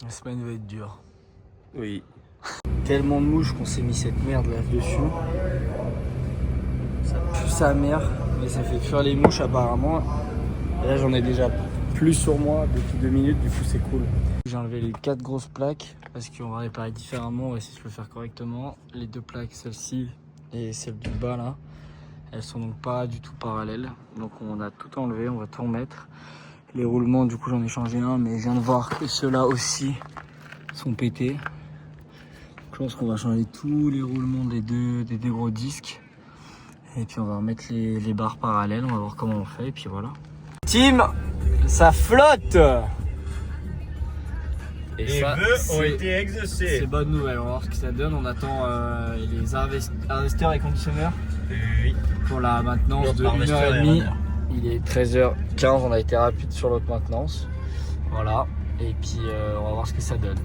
La semaine va être dure. Oui. Tellement de mouches qu'on s'est mis cette merde là-dessus. Ça pue sa mère, mais ça fait fuir les mouches apparemment. Et là j'en ai déjà plus sur moi depuis 2 minutes, du coup c'est cool. J'ai enlevé les 4 grosses plaques parce qu'on va réparer différemment, on va essayer de le faire correctement. Les 2 plaques, celle-ci et celle du bas là, elles sont donc pas du tout parallèles. Donc on a tout enlevé, on va tout remettre. Les roulements, du coup j'en ai changé un, mais je viens de voir que ceux-là aussi sont pétés. Je pense qu'on va changer tous les roulements des deux gros disques. Et puis on va remettre les barres parallèles, on va voir comment on fait et puis voilà. Team, ça flotte. Et Les ça, vœux ont été exaucés. C'est bonne nouvelle, on va voir ce que ça donne. On attend les harvesteurs et conditionneurs Oui. pour la maintenance de 1h30. Il est 13h15, on a été rapide sur l'autre maintenance. Voilà, et puis on va voir ce que ça donne.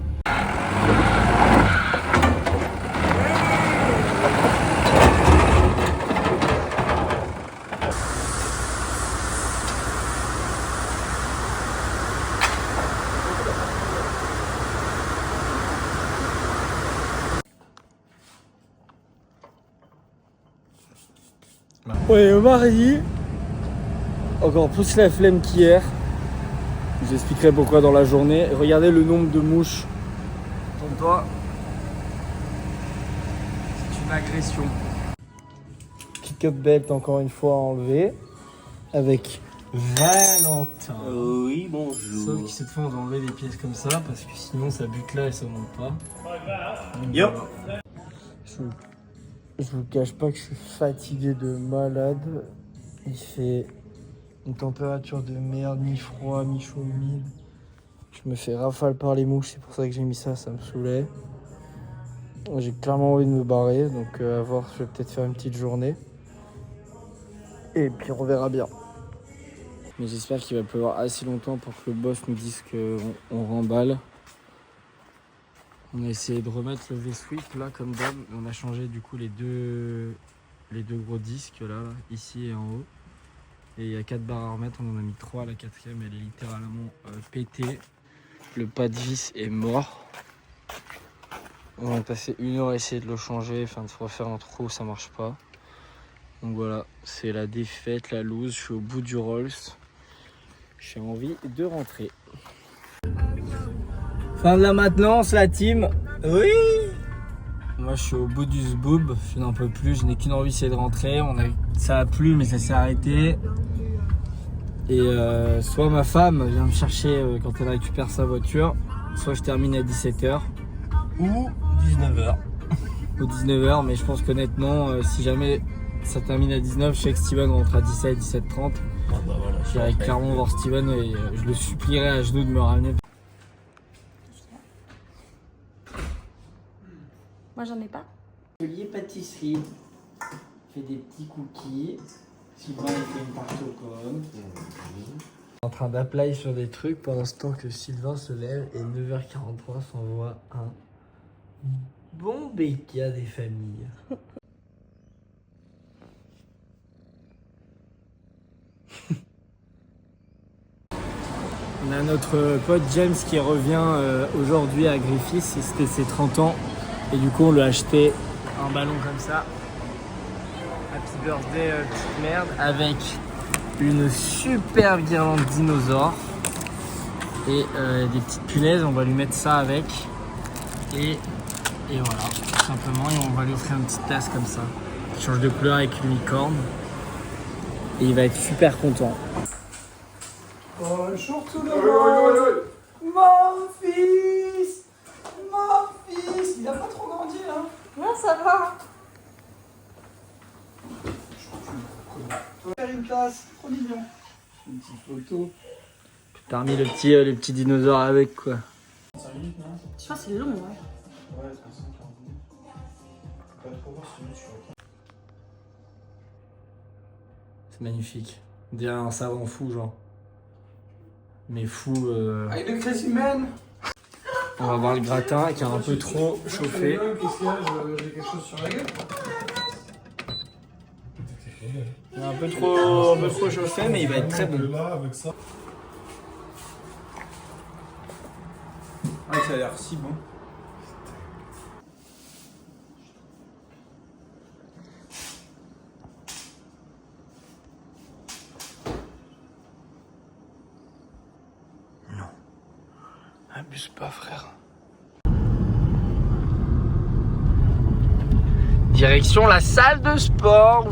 Ouais, au mari, encore plus la flemme qu'hier. Je vous expliquerai pourquoi dans la journée. Regardez le nombre de mouches. Pour toi, c'est une agression. Pick-up belt encore une fois à enlever. Avec Valentin. Oui, bonjour. Sauf que cette fois on va enlever les pièces comme ça parce que sinon ça bute là et ça monte pas. Donc, Yo. voilà. Je vous cache pas que je suis fatigué de malade. Il fait une température de merde, mi-froid, mi-chaud, humide. Je me fais rafale par les mouches, c'est pour ça que j'ai mis ça, ça me saoulait. J'ai clairement envie de me barrer, donc à voir, je vais peut-être faire une petite journée. Et puis on verra bien. Mais j'espère qu'il va pleuvoir assez longtemps pour que le boss nous dise qu'on remballe. On a essayé de remettre le V-sweep là comme d'hab. On a changé du coup les deux gros disques là, ici et en haut. Et il y a 4 barres à remettre, on en a mis 3, la 4e elle est littéralement pétée. Le pas de vis est mort. On a passé 1 heure à essayer de le changer, enfin de se refaire un trou, ça marche pas. Donc voilà, c'est la défaite, la loose, je suis au bout du Rolls. J'ai envie de rentrer. Fin de la maintenance, la team. Oui. Moi je suis au bout du zboob, je n'en peux plus, je n'ai qu'une envie, c'est de rentrer. Ça a plu mais ça s'est arrêté. Et soit ma femme vient me chercher quand elle récupère sa voiture, soit je termine à 17h. Ou 19h. Ou 19h, mais je pense qu'honnêtement, si jamais ça termine à 19h, je sais que Steven rentre à 17, 17h30. Ah bah voilà, J'irai clairement voir Steven et je le supplierai à genoux de me ramener. Moi j'en ai pas. Atelier pâtisserie. Fait des petits cookies. Sylvain il fait une tarte aux pommes. En train d'apply sur des trucs pendant ce temps que Sylvain se lève et 9h43 s'envoie un bon béca des familles. On a notre pote James qui revient aujourd'hui à Griffiths, c'était ses 30 ans et du coup on lui a acheté un ballon comme ça. Happy birthday petite merde avec une super guirlande dinosaure et des petites punaises, on va lui mettre ça avec et voilà tout simplement, et on va lui offrir une petite tasse comme ça qui change de couleur avec une licorne et il va être super content. Bonjour tout le monde. Mon fils, il a pas trop grandi hein. Non, ça va. Faire une place, trop mignon. Une petite photo. T'as remis le petit dinosaure avec quoi. 5 minutes non. Je crois que c'est long, ouais. Ouais, 35-40 minutes. Faut pas trop voir sinon tu vois. C'est magnifique. On dirait un savant fou genre. Mais fou. Avec le crazy man. On va voir le gratin qui est un peu trop chauffé. Qu'est-ce qu'il y a? J'ai quelque chose sur la gueule. Il est un peu trop chauffé, mais il va être très bon. Ah, ça a l'air si bon. Abuse pas, frère. Direction la salle de sport.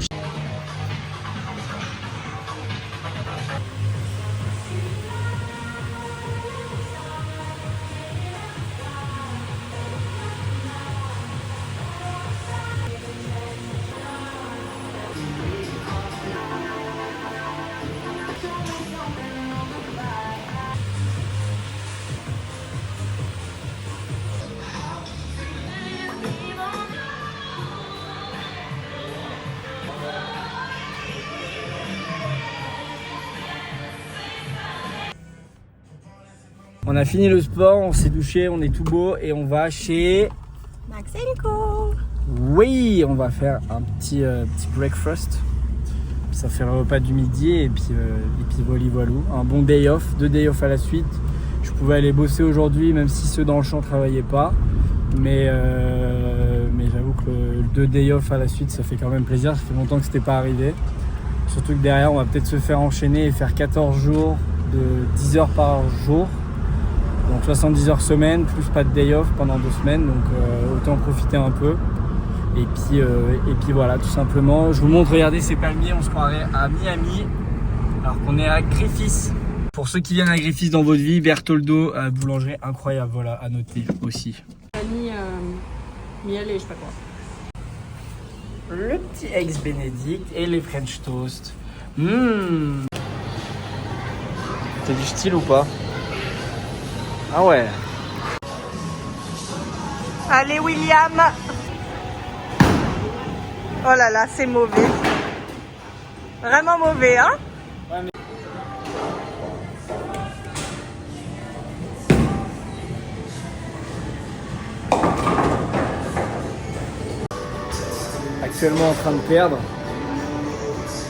On a fini le sport, on s'est douché, on est tout beau et on va chez Maxenko. Oui, on va faire un petit breakfast. Ça fait le repas du midi et puis voilà. Un bon day off, 2 day off à la suite. Je pouvais aller bosser aujourd'hui même si ceux dans le champ travaillaient pas. Mais j'avoue que le 2 day off à la suite ça fait quand même plaisir. Ça fait longtemps que c'était pas arrivé. Surtout que derrière on va peut-être se faire enchaîner et faire 14 jours de 10 heures par jour. Donc 70 heures semaine, plus pas de day off pendant 2 semaines, donc autant en profiter un peu. Et puis voilà, tout simplement. Je vous montre, regardez ces palmiers, on se croirait à Miami, alors qu'on est à Griffith. Pour ceux qui viennent à Griffith dans votre vie, Bertoldo, boulangerie incroyable, voilà, à noter aussi. Vanille, miel et je sais pas quoi. Le petit eggs Benedict et les French toast. T'as du style ou pas? Ah ouais. Allez William. Oh là là, c'est mauvais. Vraiment mauvais, hein? Actuellement en train de perdre.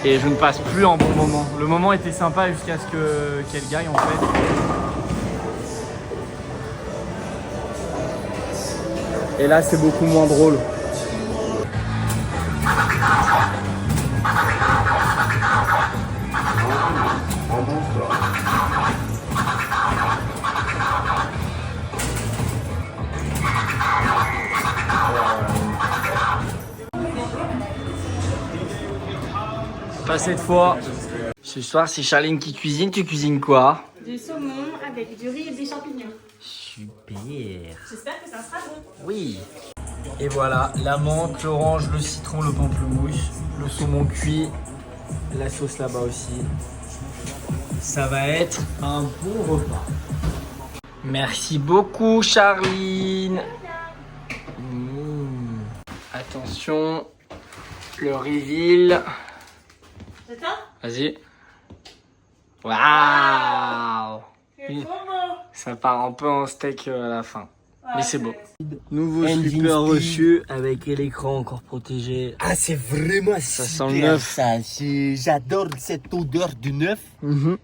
Et je ne passe plus un bon moment. Le moment était sympa jusqu'à ce qu'elle gagne en fait. Et là c'est beaucoup moins drôle. Pas cette fois. Ce soir c'est Charline qui cuisine. Tu cuisines quoi? Du saumon avec du riz et des champignons. Super. J'espère que ça sera bon. Oui. Et voilà, la menthe, l'orange, le citron, le pamplemousse, le saumon cuit, la sauce là-bas aussi. Ça va être un bon repas. Merci beaucoup Charline. Attention, le reveal. C'est ça? Vas-y. Waouh. C'est trop beau. Ça part un peu en steak à la fin. Mais c'est beau. Nouveau Engine slipper speed. reçu avec l'écran encore protégé. Ah, c'est vraiment Ça super, sent le neuf. ça. J'adore cette odeur du neuf.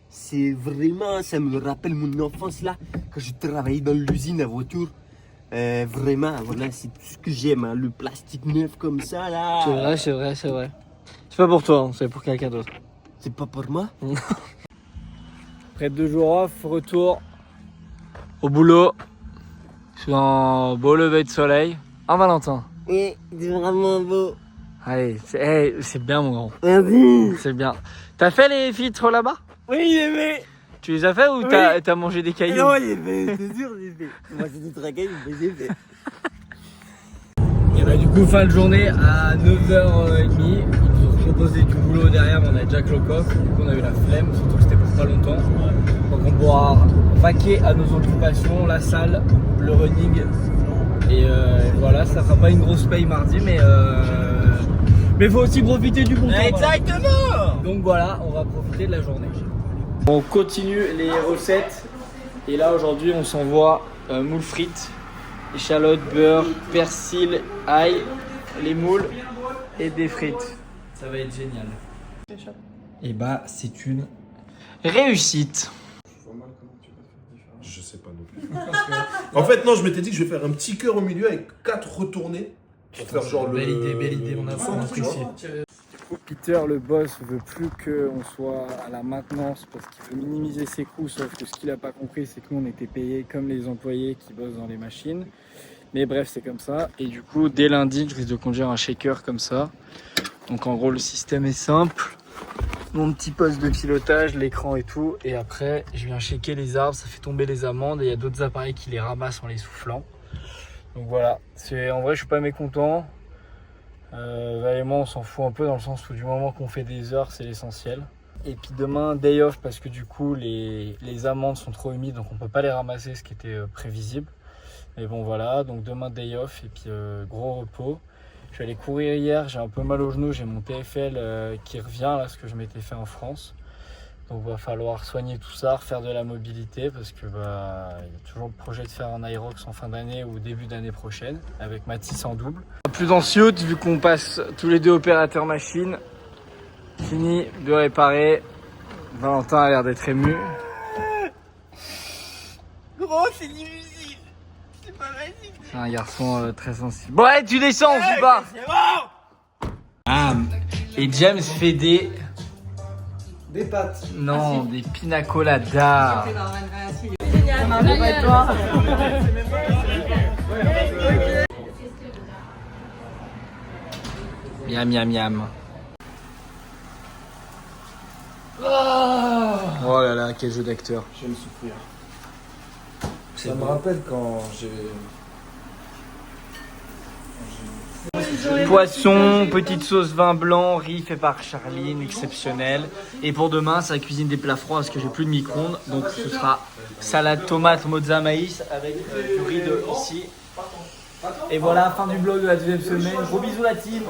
C'est vraiment, ça me rappelle mon enfance là, quand je travaillais dans l'usine à voiture. Vraiment, voilà, c'est tout ce que j'aime, hein, le plastique neuf comme ça là. C'est vrai, c'est vrai, c'est vrai. C'est pas pour toi, hein, c'est pour quelqu'un d'autre. C'est pas pour moi. Après 2 jours off, retour au boulot. Sur un beau lever de soleil. Un Valentin. Oui, c'est vraiment beau. Allez, c'est bien mon grand. Vas-y. C'est bien. T'as fait les filtres là-bas? Oui, j'ai fait. Tu les as fait ou t'as mangé des cailloux? Non, j'ai fait, c'est sûr, j'ai fait. Moi, c'est du travail, mais j'ai fait. Et bah du coup fin de journée à 9h30, ils nous ont proposé du boulot derrière mais on a déjà clock off, du coup on a eu la flemme, surtout que c'était pour pas longtemps. Donc on pourra vaquer à nos occupations, la salle, le running et voilà, ça fera pas une grosse paye mardi mais faut aussi profiter du bon temps. Exactement. Voilà. Donc voilà, on va profiter de la journée. On continue les recettes et là aujourd'hui on s'envoie moules frites. Échalotes, beurre, persil, ail, les moules et des frites. Ça va être génial. Et bah c'est une réussite. Je sais pas non plus. En fait, non, je m'étais dit que je vais faire un petit cœur au milieu avec 4 retournés. Pour faire genre belle idée, on a apprécié. Peter, le boss, veut plus qu'on soit à la maintenance parce qu'il veut minimiser ses coûts, sauf que ce qu'il n'a pas compris, c'est que nous, on était payés comme les employés qui bossent dans les machines. Mais bref, c'est comme ça. Et du coup, dès lundi, je risque de conduire un shaker comme ça. Donc en gros, le système est simple. Mon petit poste de pilotage, l'écran et tout. Et après, je viens shaker les arbres, ça fait tomber les amandes. Et il y a d'autres appareils qui les ramassent en les soufflant. Donc voilà, en vrai, je suis pas mécontent. Val et moi, on s'en fout un peu dans le sens où du moment qu'on fait des heures, c'est l'essentiel. Et puis demain, day off parce que du coup, les amandes sont trop humides, donc on peut pas les ramasser, ce qui était prévisible. Mais bon, voilà, donc demain, day off et puis gros repos. Je suis allé courir hier, j'ai un peu mal au genou, j'ai mon TFL qui revient, là, ce que je m'étais fait en France. Donc il va falloir soigner tout ça, refaire de la mobilité parce que il y a toujours le projet de faire un Aerox en fin d'année ou début d'année prochaine avec Mathis en double. Plus dans ce yacht vu qu'on passe tous les deux opérateurs machine. Fini de réparer. Valentin a l'air d'être ému. Gros, c'est difficile. C'est pas facile. C'est un garçon très sensible. Bon allez, tu descends, on se bat. Et James fait des pâtes. Non, des pina coladas. Miam miam miam. Oh là là, quel jeu d'acteur. J'aime souffrir. Ça me rappelle quand j'ai... Poisson, petite sauce vin blanc, riz fait par Charline, exceptionnel. Et pour demain, c'est la cuisine des plats froids parce que j'ai plus de micro-ondes. Donc ce sera salade tomate mozza maïs avec du riz de ici. Et voilà, fin du vlog de la deuxième semaine. Gros bisous la team.